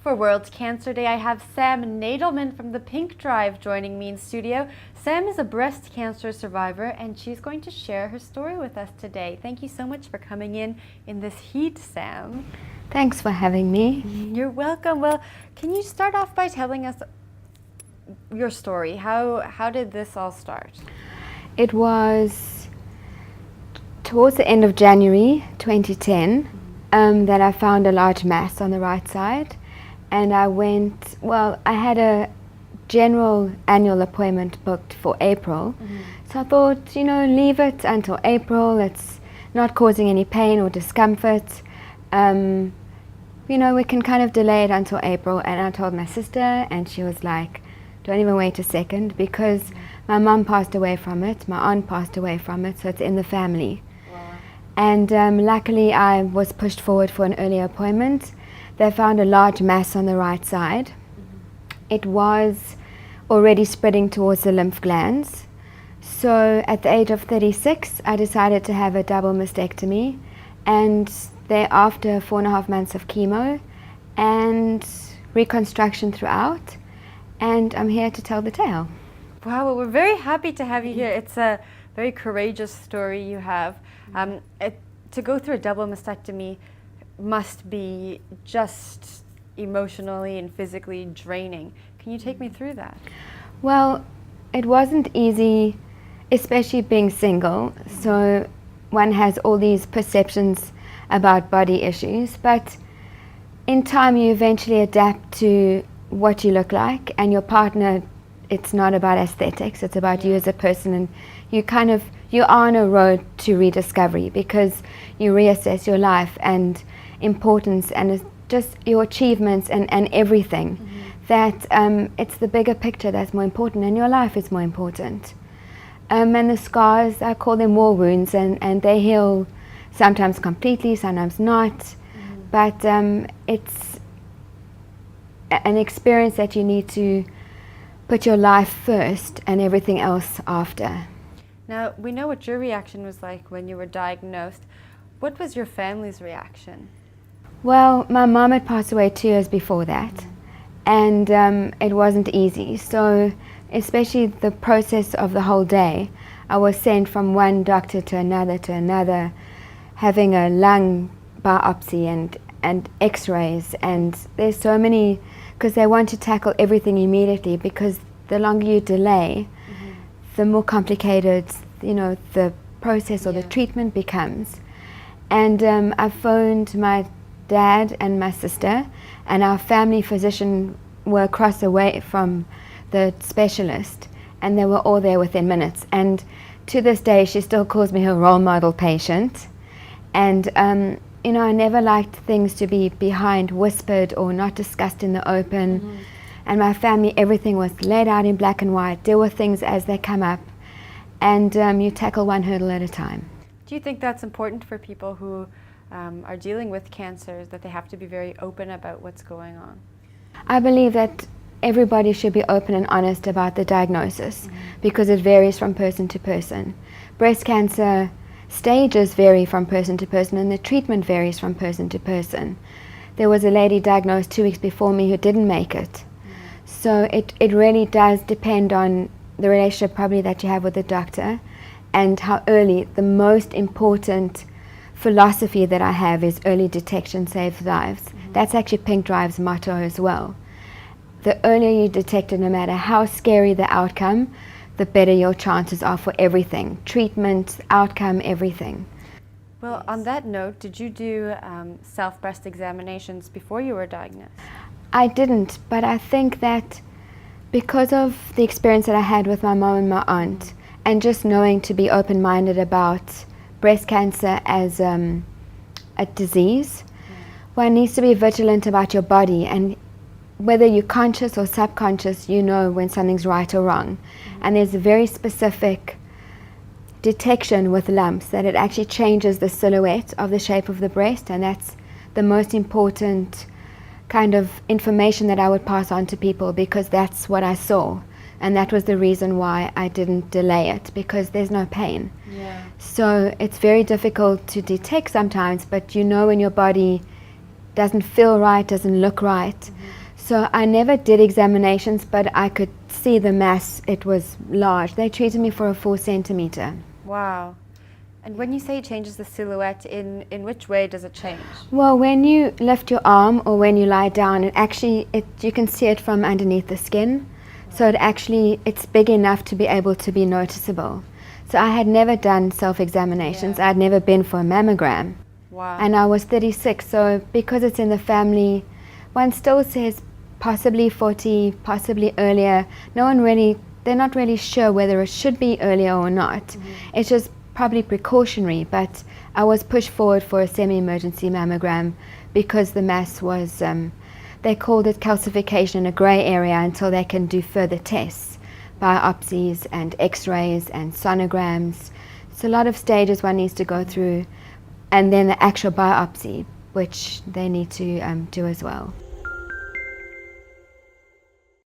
For World Cancer Day, I have Sam Nadelman from the Pink Drive joining me in studio. Sam is a breast cancer survivor, and she's going to share her story with us today. Thank you so much for coming in this heat, Sam. Thanks for having me. You're welcome. Well, can you start off by telling us your story? How did this all start? It was towards the end of January 2010 that I found a large mass on the right side. And I had a general annual appointment booked for April. So I thought, leave it until April. It's not causing any pain or discomfort. We can kind of delay it until April. And I told my sister, and she was like, don't even wait a second, because my mom passed away from it, my aunt passed away from it, so it's in the family. Wow. And luckily I was pushed forward for an earlier appointment. They found a large mass on the right side. It was already spreading towards the lymph glands. So at the age of 36, I decided to have a double mastectomy, and thereafter 4.5 months of chemo and reconstruction throughout. And I'm here to tell the tale. Wow, well, we're very happy to have you here. It's a very courageous story you have. To go through a double mastectomy must be just emotionally and physically draining. Can you take me through that? Well, it wasn't easy, especially being single. So one has all these perceptions about body issues, but in time you eventually adapt to what you look like, and your partner, it's not about aesthetics, it's about you as a person, and you are on a road to rediscovery, because you reassess your life and importance and it's just your achievements and everything. That it's the bigger picture that's more important, and your life is more important. And the scars, I call them war wounds, and they heal sometimes completely, sometimes not. But it's an experience that you need to put your life first and everything else after. Now, we know what your reaction was like when you were diagnosed. What was your family's reaction? Well, my mom had passed away 2 years before that, and it wasn't easy. So especially the process of the whole day, I was sent from one doctor to another, having a lung biopsy and x-rays, and there's so many, because they want to tackle everything immediately, because the longer you delay, the more complicated the process or the treatment becomes. And I phoned my dad and my sister, and our family physician were across the way from the specialist, and they were all there within minutes. And to this day she still calls me her role model patient. And I never liked things to be behind whispered or not discussed in the open. And my family, everything was laid out in black and white. Deal with things as they come up, and you tackle one hurdle at a time. Do you think that's important for people who are dealing with cancers, that they have to be very open about what's going on? I believe that everybody should be open and honest about the diagnosis, because it varies from person to person. Breast cancer stages vary from person to person, and the treatment varies from person to person. There was a lady diagnosed 2 weeks before me who didn't make it. So it really does depend on the relationship probably that you have with the doctor, and how early. The most important philosophy that I have is early detection saves lives. That's actually Pink Drive's motto as well. The earlier you detect it, no matter how scary the outcome, the better your chances are for everything. Treatment, outcome, everything. Well, on that note, did you do self-breast examinations before you were diagnosed? I didn't, but I think that because of the experience that I had with my mom and my aunt, and just knowing to be open-minded about breast cancer as a disease, one needs to be vigilant about your body, and whether you're conscious or subconscious, you know when something's right or wrong. And there's a very specific detection with lumps that it actually changes the silhouette of the shape of the breast, and that's the most important kind of information that I would pass on to people, because that's what I saw, and that was the reason why I didn't delay it, because there's no pain. So it's very difficult to detect sometimes, but you know when your body doesn't feel right, doesn't look right. So I never did examinations, but I could see the mass. It was large. They treated me for a 4 centimeter. Wow. And when you say it changes the silhouette, in which way does it change? Well, when you lift your arm or when you lie down, you can see it from underneath the skin. So it's big enough to be able to be noticeable. So I had never done self-examinations. Yeah. I'd never been for a mammogram. Wow. And I was 36, so because it's in the family, one still says possibly 40, possibly earlier. They're not really sure whether it should be earlier or not. It's just probably precautionary, but I was pushed forward for a semi-emergency mammogram because the mass was, they called it calcification in a grey area until they can do further tests, biopsies and x-rays and sonograms. It's a lot of stages one needs to go through, and then the actual biopsy, which they need to do as well.